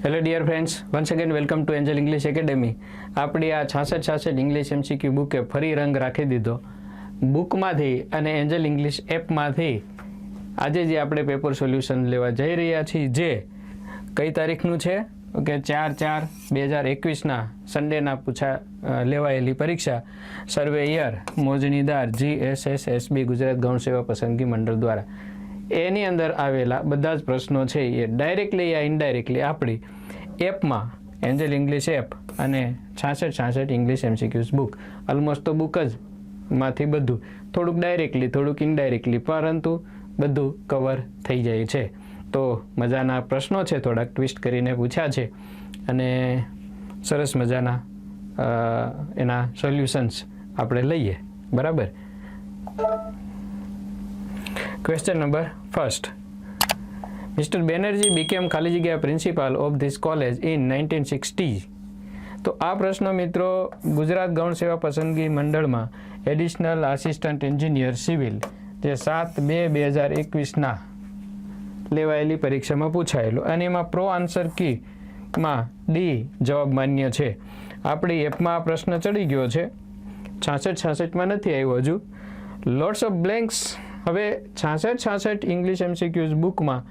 Hello dear friends, once again welcome to Angel English Academy. આપણી આ 66 English MCQ bouquet ફરી રંગ રાખી દીધો. બુકમાંથી અને એન્જલ ઇંગ્લિશ એપમાંથી આજે જે આપણે પેપર સોલ્યુશન લેવા જઈ રહ્યા છીએ, જે કઈ તારીખનું છે કે 4/4/2021ના સન્ડેના લેવાયેલી પરીક્ષા સર્વેયર મોજણીદાર GSSSB ગુજરાત ગૌણ સેવા પસંદગી મંડળ દ્વારા એની અંદર આવેલા બધા જ પ્રશ્નો છે એ ડાયરેક્ટલી યા ઇનડાયરેક્ટલી આપણી એપમાં એન્જલ ઇંગ્લિશ એપ અને 66 ઇંગ્લિશ MCQs બુક, ઓલમોસ્ટ તો બુક જ માંથી બધું થોડુંક ડાયરેક્ટલી થોડુંક ઇનડાયરેક્ટલી પરંતુ બધું કવર થઈ જાય છે. તો મજાના પ્રશ્નો છે, થોડાક ટ્વિસ્ટ કરીને પૂછ્યા છે અને સરસ મજાના એના સોલ્યુશન્સ આપણે લઈએ. બરાબર. Question number 1. Mr. Banerjee became ખાલી જગ્યા principal of this college in 1960. તો આ પ્રશ્ન મિત્રો ગુજરાત ગૌણ સેવા પસંદગી મંડળમાં એડિશનલ આસિસ્ટન્ટ એન્જિનિયર સિવિલ જે 7/2/2021ના લેવાયેલી પરીક્ષામાં પૂછાયેલો અને એમાં પ્રો આન્સર કીમાં ડી જવાબ માન્ય છે. આપણી એપમાં આ પ્રશ્ન ચડી ગયો છે, 66માં નથી આવ્યો હજુ. Lots of blanks. હવે 66 ઇંગ્લિશ MCQs બુકમાં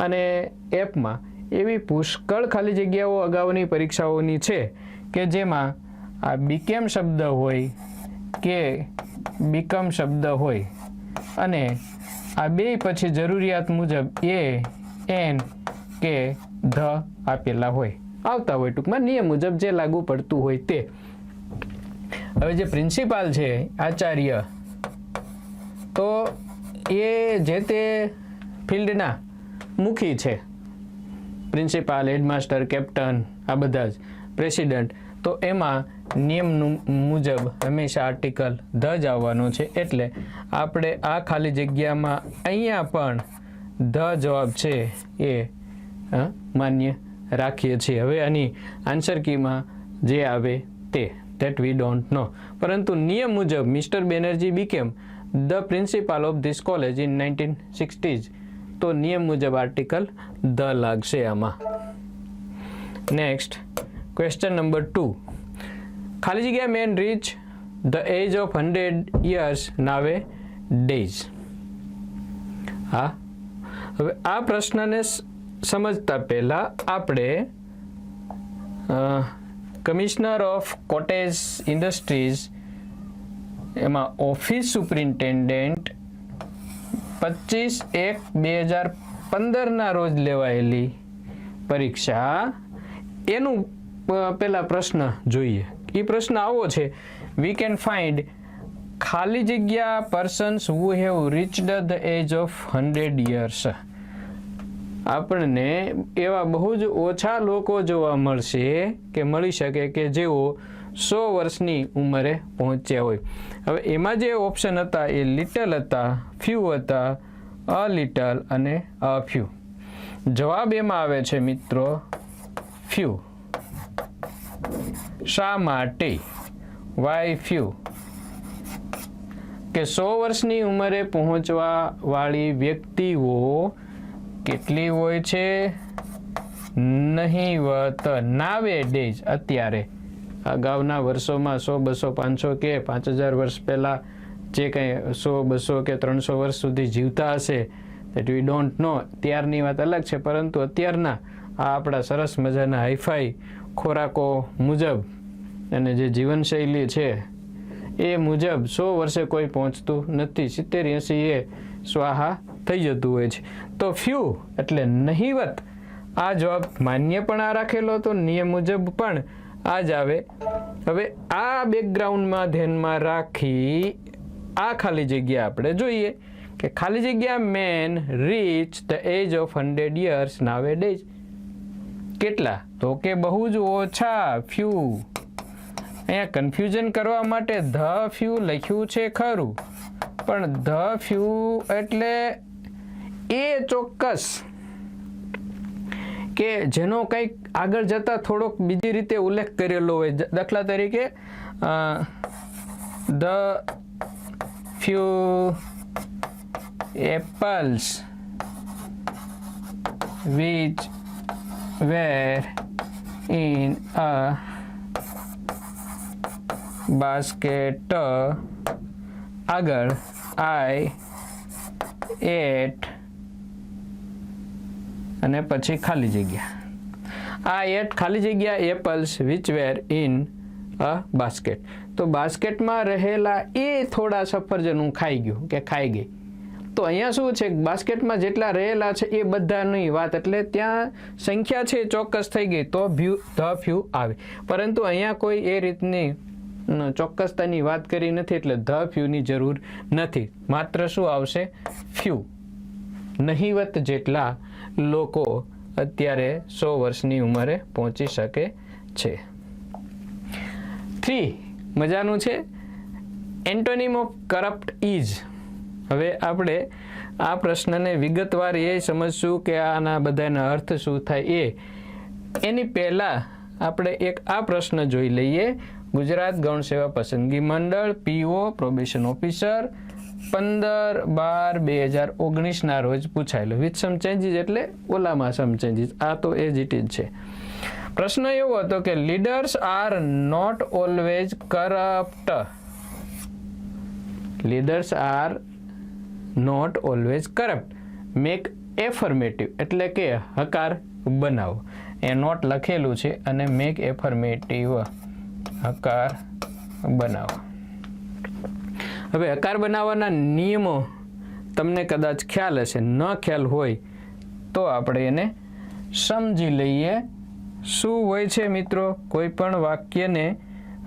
અને એપમાં એવી પુષ્કળ ખાલી જગ્યાઓ અગાઉની પરીક્ષાઓની છે કે જેમાં આ બીકેમ શબ્દ હોય કે બીકમ શબ્દ હોય અને આ બે પછી જરૂરિયાત મુજબ એન કે ધ આપેલા હોય, આવતા હોય, ટૂંકમાં નિયમ મુજબ જે લાગુ પડતું હોય તે. હવે જે પ્રિન્સિપાલ છે આચાર્ય, તો એ જે તે ફિલ્ડના મુખી છે. પ્રિન્સિપાલ, હેડમાસ્ટર, કેપ્ટન, આ બધા જ પ્રેસિડન્ટ. તો એમાં નિયમ મુજબ હંમેશા આર્ટિકલ ધ જ આવવાનો છે, એટલે આપણે આ ખાલી જગ્યામાં અહીંયા પણ ધ જવાબ છે એ માન્ય રાખીએ છીએ. હવે આની આન્સર કીમાં જે આવે તે that we don't know. પરંતુ નિયમ મુજબ mister Banerjee became the principal of this college in 1960s. તો નિયમ મુજબ આર્ટિકલ ધ લાગશે આમાં. Next, question number 2. ખાલી જગ્યા men reach the age of 100 years nowadays. હા, હવે આ પ્રશ્નને સમજતા પહેલા આપણે કમિશનર ઓફ કોટેજ ઇન્ડસ્ટ્રીઝ એમાં ઓફિસ સુપ્રિન્ટેન્ડન્ટ 25/1/2015ના રોજ લેવાયેલી પરીક્ષા એનું પહેલા પ્રશ્ન જોઈએ. એ પ્રશ્ન આવો છે, વી કેન ફાઇન્ડ ખાલી જગ્યા persons who have reached the age of 100 years. આપણને એવા બહુ જ ઓછા લોકો જોવા મળશે કે મળી શકે કે જેઓ 100 વર્ષની ઉંમરે પહોંચ્યા હોય. હવે એમાં જે ઓપ્શન હતા એ લિટલ હતા, ફ્યુ હતા, અ લિટલ અને અ ફ્યુ. જવાબ એમાં આવે છે મિત્રો ફ્યુ. શા માટે? Why few? કે 100 વર્ષની ઉંમરે પહોંચવા વાળી વ્યક્તિઓ કેટલી હોય છે? નહીવત. નાવે ડેઝ. અત્યારે અગાઉના વર્ષોમાં 100, 200, 500 કે 5000 વર્ષ પહેલાં જે કંઈ 100, 200 કે 300 વર્ષ સુધી જીવતા હશે, દેટ વી ડોન્ટ નો. ત્યારની વાત અલગ છે, પરંતુ અત્યારના આ આપણા સરસ મજાના હાઈફાઈ ખોરાકો મુજબ અને જે જીવનશૈલી છે એ મુજબ 100 વર્ષે કોઈ પહોંચતું નથી. 70-80 એ સ્વાહા થઈ જતું હોય છે. તો ફ્યુ એટલે નહીવત. આ જવાબ માન્ય પણ આ રાખેલો હતો, નિયમ મુજબ પણ આ જ આવે. હવે આ બેકગ્રાઉન્ડમાં ધ્યાનમાં રાખી આ ખાલી જગ્યા આપણે જોઈએ કે ખાલી જગ્યા men reach the age of 100 years nowadays. કેટલા? તો કે બહુ જ ઓછા, ફ્યુ. અહીંયા કન્ફ્યુઝન કરવા માટે ધ ફ્યુ લખ્યું છે ખરું, પણ ધ ફ્યુ એટલે એ ચોક્કસ કે જેનો કંઈક આગળ જતા થોડોક બીજી રીતે ઉલ્લેખ કરેલો હોય. દાખલા તરીકે the few apples which were in a basket. આગળ I ate અને પછી ખાલી જગ્યા I ate ખાલી જગ્યા apples which were in a basket. તો બાસ્કેટમાં રહેલા એ થોડા સફરજન હું ખાઈ ગયો કે ખાઈ ગઈ. તો અહીંયા શું છે, બાસ્કેટમાં જેટલા રહેલા છે એ બધાની વાત, એટલે ત્યાં સંખ્યા છે ચોક્કસ થઈ ગઈ તો ધ ફ્યુ આવે. પરંતુ અહીંયા કોઈ એ રીતની ચોક્કસતાની વાત કરી નથી, એટલે ધ ફ્યુની જરૂર નથી. માત્ર શું આવશે, ફ્યુ. નહિવત જેટલા લોકો અત્યારે 100 વર્ષની ઉંમરે પહોંચી શકે છે. 3 મજાનું છે. Antonym of corrupt is. હવે આપણે આ પ્રશ્નને વિગતવાર એ સમજશું કે આના બધાના અર્થ શું થાય એની પહેલાં આપણે એક આ પ્રશ્ન જોઈ લઈએ. ગુજરાત ગૌણ સેવા પસંદગી મંડળ PO પ્રોબેશન ઓફિસર 15/12/2019 રોજ પૂછાયેલો. વિથ સમ ચેન્જીસ એટલે ઓલામાં સમ ચેન્જીસ, આ તો એજ ઇટ ઇઝ છે. પ્રશ્ન એવો હતો કે leaders are not always corrupt. Leaders are not always corrupt. Make affirmative એટલે કે હકાર બનાવો. એ નોટ લખેલું છે અને મેક એફર્મેટિવ હકાર બનાવો. હવે હકાર બનાવવાના નિયમો તમને કદાચ ખ્યાલ હશે, ન ખ્યાલ હોય તો આપણે એને સમજી લઈએ. શું હોય છે મિત્રો, કોઈ પણ વાક્યને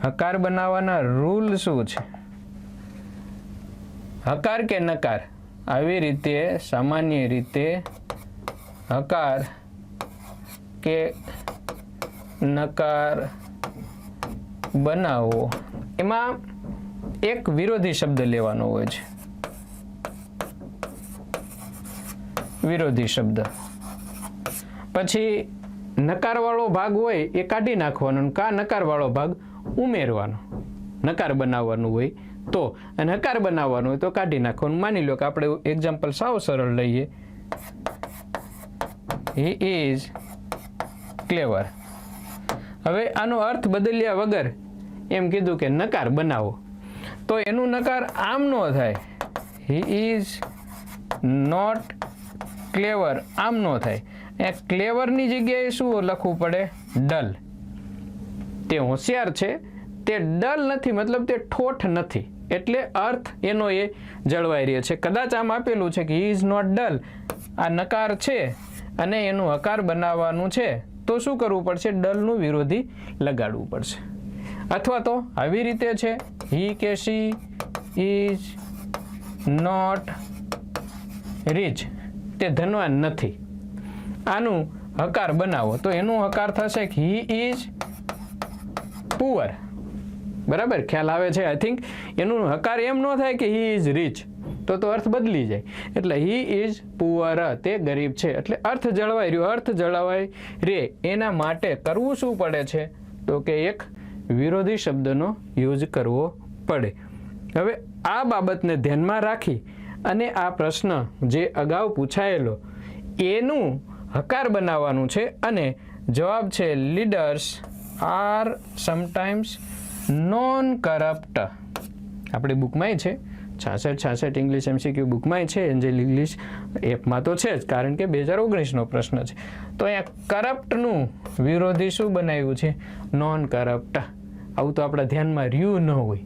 હકાર બનાવવાના રૂલ શું છે? હકાર કે નકાર? આવી રીતે સામાન્ય રીતે હકાર કે નકાર બનાવો, એમાં એક વિરોધી શબ્દ લેવાનો હોય છે. વિરોધી શબ્દ પછી નકારવાળો ભાગ હોય એ કાઢી નાખવાનો, કા નકારવાળો ભાગ ઉમેરવાનો. નકાર બનાવવાનું હોય તો, અને હકાર બનાવવાનું હોય તો કાઢી નાખવાનું. માની લો કે આપણે એક્ઝામ્પલ સાવ સરળ લઈએ. He is clever. હવે આનો અર્થ બદલ્યા વગર એમ કીધું કે નકાર બનાવો, તો એનું નકાર આમ ન થાય. હી ઇઝ નોટ ક્લેવર, આમ ન થાય. એ ક્લેવરની જગ્યાએ શું લખવું પડે? ડલ. તે હોશિયાર છે, તે ડલ નથી, મતલબ તે ઠોઠ નથી, એટલે અર્થ એનો એ જળવાઈ રહ્યો છે. કદાચ આમ આપેલું છે કે હી ઇઝ નોટ ડલ, આ નકાર છે અને એનું હકાર બનાવવાનું છે, તો શું કરવું પડશે? ડલનું વિરોધી લગાડવું પડશે. અથવા તો આવી રીતે છે, હી કે શી ઇઝ નોટ રીચ, તે ધનવાન નથી. આનું હકાર બનાવો તો એનું હકાર થશે કે હી ઇઝ પુઅર. બરાબર, ખ્યાલ આવે છે? આઈ થિંક એનું હકાર એમ ન થાય કે હી ઇઝ રીચ, તો અર્થ બદલી જાય. એટલે હી ઇઝ પુઅર, તે ગરીબ છે. એટલે અર્થ જળવાઈ રહ્યો. અર્થ જળવાઈ રે એના માટે કરવું શું પડે છે? તો કે એક વિરોધી શબ્દનો યુઝ કરવો પડે. હવે આ બાબતને ધ્યાનમાં રાખી અને આ પ્રશ્ન જે અગાઉ પૂછાયેલો એનું હકાર બનાવવાનું છે, અને જવાબ છે leaders are sometimes non corrupt. આપણી બુકમાંય છે 66 ઇંગ્લિશ MCQ બુકમાંય છે, એન્જલ ઇંગ્લિશ એપમાં તો છે જ, કારણ કે 2019નો પ્રશ્ન છે. તો અહીંયા કરપ્ટનું વિરોધી શું બનાવ્યું છે? Non corrupt. આવું તો આપણા ધ્યાનમાં રહ્યું ન હોય,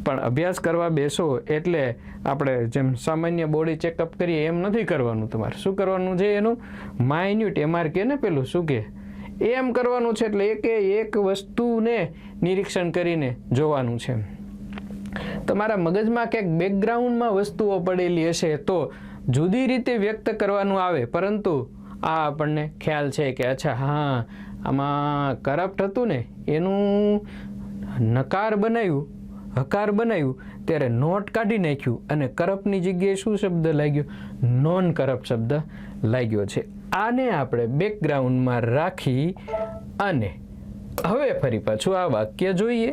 પણ અભ્યાસ કરવા બેસો એટલે આપણે જેમ સામાન્ય બોડી ચેકઅપ કરીએ એમ નથી કરવાનું. તમારે શું કરવાનું છે? એનું માઇન્યુટ MR કે ને પેલું શું કે એમ કરવાનું છે. એટલે એક વસ્તુને નિરીક્ષણ કરીને જોવાનું છે. તમારા મગજમાં ક્યાંક બેકગ્રાઉન્ડમાં વસ્તુઓ પડેલી હશે તો જુદી રીતે વ્યક્ત કરવાનું આવે, પરંતુ આ આપણને ખ્યાલ છે કે અચ્છા હા આમાં કરપ્ટ હતું ને, એનું નકાર બનાવ્યું, હકાર બનાવ્યું, ત્યારે નોટ કાઢી નાખ્યું અને કરપ્ટની જગ્યાએ શું શબ્દ લાગ્યો? નોન કરપ્ટ શબ્દ લાગ્યો છે. આને આપણે બેકગ્રાઉન્ડમાં રાખી અને હવે ફરી પાછું આ વાક્ય જોઈએ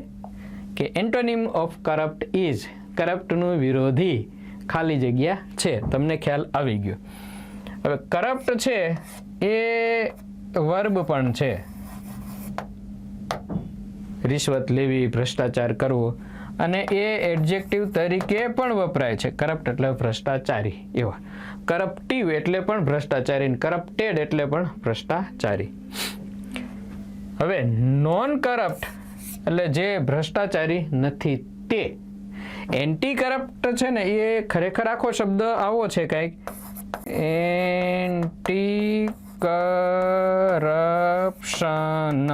કે એન્ટોનિમ ઓફ કરપ્ટ ઇઝ, કરપ્ટનું વિરોધી ખાલી જગ્યા છે. તમને ખ્યાલ આવી ગયો. હવે કરપ્ટ છે એ વર્બ પણ છે, રિશ્વત લેવી, ભ્રષ્ટાચાર કરવો, અને એ એડજેક્ટિવ તરીકે પણ વપરાય છે. કરપ્ટ એટલે ભ્રષ્ટાચારી એવા, કરપ્ટિવ એટલે પણ ભ્રષ્ટાચારી, કરપ્ટેડ એટલે પણ ભ્રષ્ટાચારી. હવે નોન કરપ્ટ એટલે જે ભ્રષ્ટાચારી નથી તે. એન્ટી કરપ્ટ છે ને એ ખરેખર આખો શબ્દ આવો છે કંઈક, એન્ટી કરપ્શન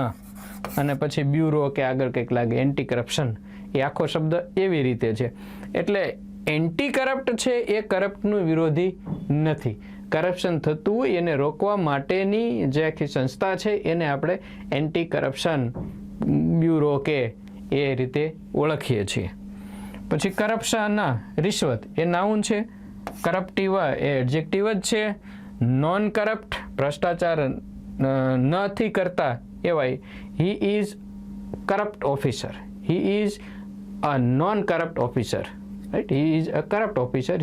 અને પછી બ્યુરો કે આગળ કંઈક લાગે એન્ટી કરપ્શન, એ આખો શબ્દ એવી રીતે છે. એટલે એન્ટી કરપ્ટ છે એ કરપ્ટનું વિરોધી નથી. કરપ્શન થતું હોય એને રોકવા માટેની જે આખી સંસ્થા છે એને આપણે એન્ટી કરપ્શન બ્યુરો કે એ રીતે ઓળખીએ છીએ. પછી કરપ્શન, રિશ્વત એ નાઉન છે, કરપ્ટિવ એ એડજેક્ટિવ જ છે, નોન કરપ્ટ ભ્રષ્ટાચાર નથી કરતા એવાય he is corrupt officer, he is a non corrupt officer, right. He is a corrupt officer,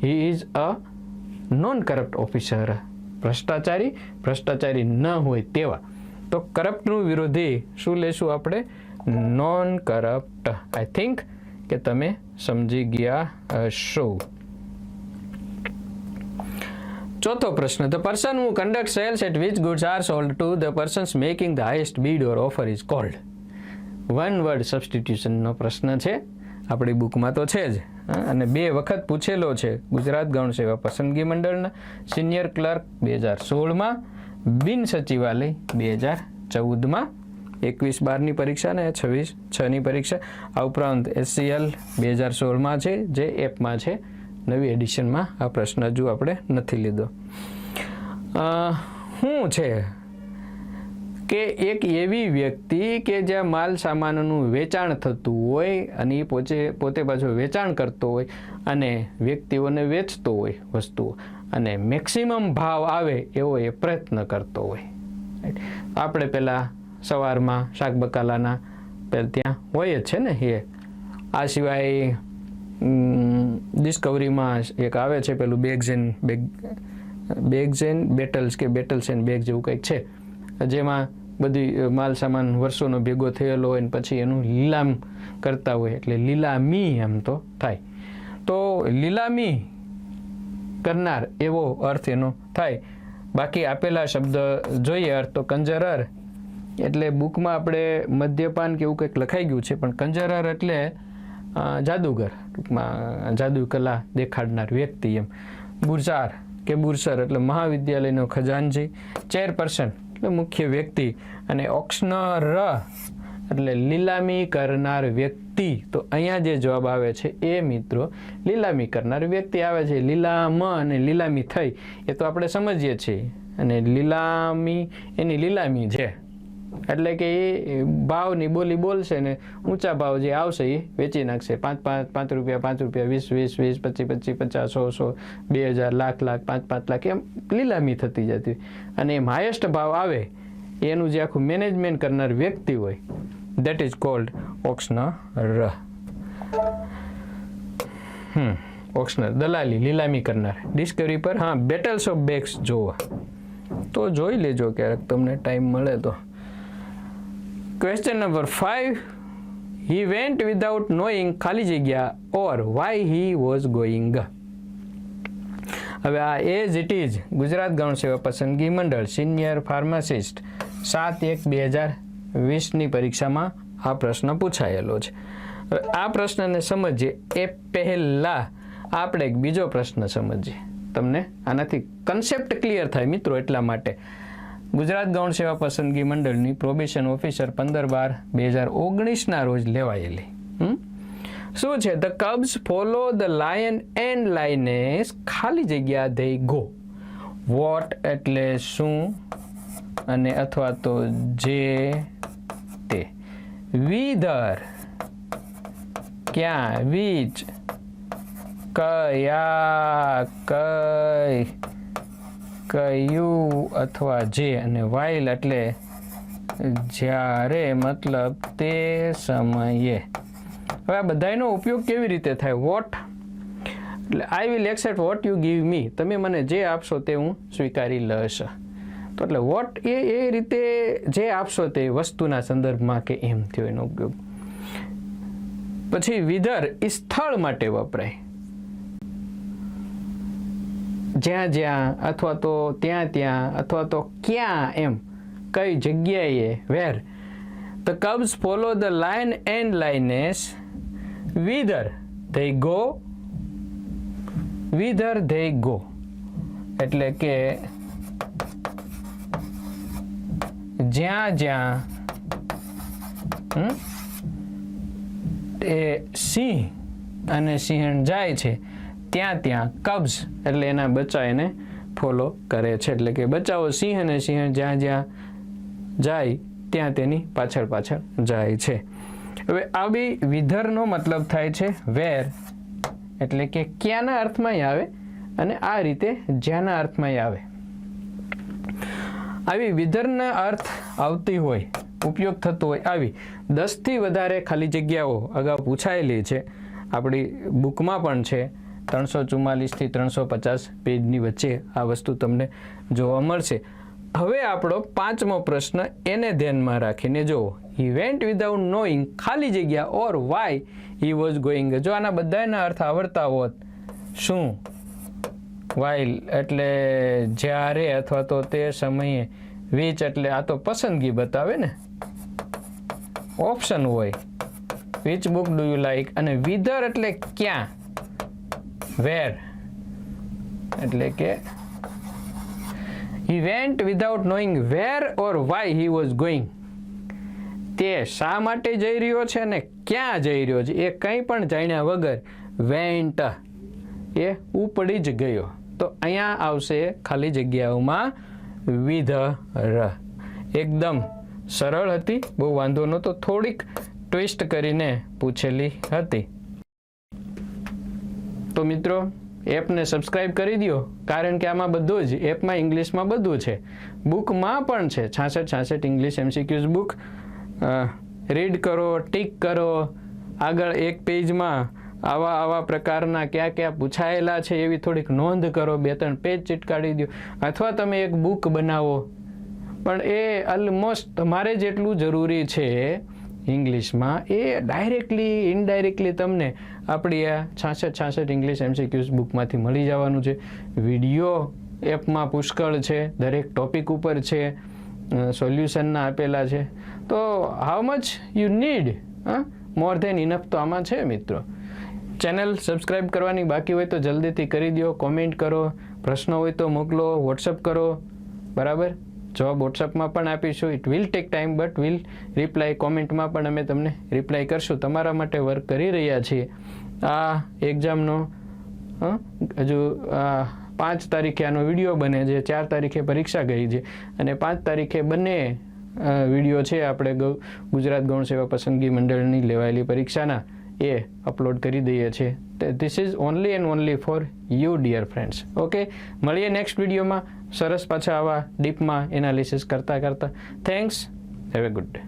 he is a non corrupt officer. ભ્રષ્ટાચારી ન હોય તેવા. તો કરપ્ટનું વિરોધી શું લેશું આપણે? Non corrupt. આઈ થિંક કે તમે સમજી ગયા હશો. ચોથો પ્રશ્ન, the person who conduct sales at which goods are sold to the persons making the highest bid or offer is called. One word સબસ્ટિટ્યુશનનો પ્રશ્ન છે, આપણી બુકમાં તો છે જ, અને 2 વખત પૂછેલો છે. ગુજરાત ગૌણ સેવા પસંદગી મંડળના સિનિયર ક્લર્ક 2016માં, બિન સચિવાલય 2014માં, 21-12ની પરીક્ષા ને 26-6ની પરીક્ષા. આ ઉપરાંત SCL 2016માં છે જે એપમાં છે, નવી એડિશનમાં આ પ્રશ્ન હજુ આપણે નથી લીધો. શું છે કે એક એવી વ્યક્તિ કે જ્યાં માલ સામાનનું વેચાણ થતું હોય અને એ પોતે પાછું વેચાણ કરતો હોય અને વ્યક્તિઓને વેચતો હોય વસ્તુઓ, અને મેક્સિમમ ભાવ આવે એવો એ પ્રયત્ન કરતો હોય. આપણે પેલા સવારમાં શાક બકાલાના ત્યાં હોય જ છે ને એ. આ સિવાય ડિસ્કવરીમાં એક આવે છે પેલું બેગ્સ એન્ડ બેટલ્સ કે બેટલ્સ એન્ડ બેગ જેવું કંઈક છે, જેમાં બધી માલ સામાન વર્ષોનો ભેગો થયેલો હોય ને પછી એનું લીલામ કરતા હોય, એટલે લીલામી એમ તો થાય. તો લીલામી કરનાર એવો અર્થ એનો થાય. બાકી આપેલા શબ્દ જોઈએ અર્થ તો કંજરર એટલે બુકમાં આપણે મદ્યપાન કે એવું કંઈક લખાઈ ગયું છે, પણ કંજરર એટલે જાદુગર, ટૂંકમાં જાદુ કલા દેખાડનાર વ્યક્તિ એમ. બુરસાર કે બુરસર એટલે મહાવિદ્યાલયનો ખજાનચી, ચેરપર્સન એટલે મુખ્ય વ્યક્તિ, અને ઓક્શનર એટલે લીલામી કરનાર વ્યક્તિ. તો અહીંયા જે જવાબ આવે છે એ મિત્રો લીલામી કરનાર વ્યક્તિ આવે છે. લીલામ અને લીલામી થઈ એ તો આપણે સમજીએ છીએ, અને લીલામી એની લીલામી છે એટલે કે એ ભાવની બોલી બોલશે ને ઊંચા ભાવ જે આવશે એ વેચી નાખશે. 5 રૂપિયા 20, 25, 50, 100, 2000, લાખ, 5 લાખ એમ લીલામી થતી જતી. અને એમ હાઈએસ્ટ ભાવ આવે એનું જે આખું મેનેજમેન્ટ કરનાર વ્યક્તિ હોય, દેટ ઇઝ કોલ્ડ ઓક્શનર. ઓક્શનર દલાલી, લીલામી કરનાર. ડિસ્કવરી પર બેટલ્સ ઓફ બેગ્સ જોવા તો જોઈ લેજો ક્યારેક તમને ટાઈમ મળે તો. Question number 5, he went without knowing ખાલી જગ્યા or why he was going. હવે આ એઝ ઇટ ઇઝ ગુજરાત ગૌણ સેવા પસંદગી મંડળ સિનિયર ફાર્માસિસ્ટ 7/1/2020ની પરીક્ષામાં આ પ્રશ્ન પૂછાયેલો છે. હવે આ પ્રશ્નને સમજીએ એ પહેલા આપણે એક બીજો પ્રશ્ન સમજીએ. તમને આનાથી કન્સેપ્ટ ક્લિયર થાય મિત્રો, એટલા માટે. ગુજરાત ગૌણ સેવા પસંદગી મંડળની પ્રોબેશન ઓફિસર 15/12/2019ના રોજ લેવાયેલી. શું છે? The cubs follow the lion and lioness ખાલી જગ્યા ધે ગો. વોટ એટલે શું અને અથવા તો જે તે. વિધર ક્યાં, વિચ કયા, કઈ, કયું અથવા જે, અને વાઇલ એટલે જ્યારે મતલબ તે સમયે. હવે આ બધાનો ઉપયોગ કેવી રીતે થાય? વોટ એટલે I will accept what you give me, તમે મને જે આપશો તે હું સ્વીકારી લઈશ. તો એટલે વોટ એ રીતે જે આપશો તે વસ્તુના સંદર્ભમાં કે એમ થયો એનો ઉપયોગ. પછી વિધર એ સ્થળ માટે વપરાય, જ્યાં જ્યાં અથવા તો ત્યાં ત્યાં અથવા તો ક્યાં, એમ કઈ જગ્યાએ, વેર. The cubs follow the lion and lioness whither they go, whither they go. એટલે કે જ્યાં જ્યાં એ સિંહ અને સિંહણ જાય છે ત્યાં ત્યાં કબ્સ એટલે એના બચ્ચા એને ફોલો કરે છે. એટલે કે બચ્ચાઓ સિંહ અને સિંહણ જ્યાં જ્યાં જાય ત્યાં તેની પાછળ પાછળ જાય છે. હવે આ બી વિધરનો મતલબ થાય છે વેર, એટલે કે ક્યાંના અર્થમાં આવે અને આ રીતે જ્યાંના અર્થમાં આવે. આવી વિધરના અર્થ આવતી હોય, ઉપયોગ થતો હોય આવી 10 થી વધારે ખાલી જગ્યાઓ અગાઉ પૂછાયેલી છે, આપણી બુકમાં પણ છે. 344 થી 350 પેજની વચ્ચે આ વસ્તુ તમને જોવા મળશે. હવે આપણો 5મો પ્રશ્ન એને ધ્યાનમાં રાખીને જુઓ. He went without knowing ખાલી જગ્યા or why he was going. જો આના બધાના અર્થ આવડતા હોત, શું, while એટલે જ્યારે અથવા તો તે સમયે, which એટલે આ તો પસંદગી બતાવે ને, ઓપ્શન હોય, which book do you like, અને whither એટલે ક્યાં, where એટલે કે he went without knowing where or why he was going. તે શા માટે જઈ રહ્યો છે અને ક્યાં જઈ રહ્યો છે એ કંઈ પણ જાણ્યા વગર went એ ઉપડી જ ગયો. તો અહીંયા આવશે ખાલી જગ્યાઓમાં વિધર. એકદમ સરળ હતી, બહુ વાંધો નહોતો, થોડીક ટ્વિસ્ટ કરીને પૂછેલી હતી. તો મિત્રો એપને સબસ્ક્રાઇબ કરી દો, કારણ કે આમાં બધું જ એપમાં ઇંગ્લિશમાં બધું છે, બુકમાં પણ છે. 66 ઇંગ્લિશ MCQs બુક રીડ કરો, ટીક કરો, આગળ એક પેજમાં આવા પ્રકારના ક્યાં ક્યાં પૂછાયેલા છે એવી થોડીક નોંધ કરો, 2-3 પેજ ચીટકાડી દો, અથવા તમે એક બુક બનાવો. પણ એ ઓલમોસ્ટ તમારે જેટલું જરૂરી છે ઇંગ્લિશમાં એ ડાયરેક્ટલી ઇનડાયરેક્ટલી તમને આપણી આ 66 ઇંગ્લિશ MCQs બુકમાંથી મળી જવાનું છે. વિડીયો એપમાં પુષ્કળ છે, દરેક ટોપિક ઉપર છે, સોલ્યુશનના આપેલા છે. તો how much you need, more than enough તો આમાં છે મિત્રો. ચેનલ સબસ્ક્રાઈબ કરવાની બાકી હોય તો જલ્દીથી કરી દો, કોમેન્ટ કરો, પ્રશ્નો હોય તો મોકલો, વોટ્સઅપ કરો, બરાબર. જવાબ વોટ્સઅપમાં પણ આપીશું. It will take time but will reply. કોમેન્ટમાં પણ અમે તમને રિપ્લાય કરશું. તમારા માટે વર્ક કરી રહ્યા છીએ. આ એક્ઝામનો હજુ 5 તારીખે આનો વિડીયો બને છે, 4 તારીખે પરીક્ષા ગઈ છે અને 5 તારીખે બંને વિડીયો છે આપણે ગુજરાત ગૌણ સેવા પસંદગી મંડળની લેવાયેલી પરીક્ષાના એ અપલોડ કરી દઈએ છીએ. This is only and only for you dear friends. Okay, મળીએ નેક્સ્ટ વિડીયોમાં સરસ પાછા આવા ડીપમાં એનાલિસિસ કરતા. Thanks. Have a good day.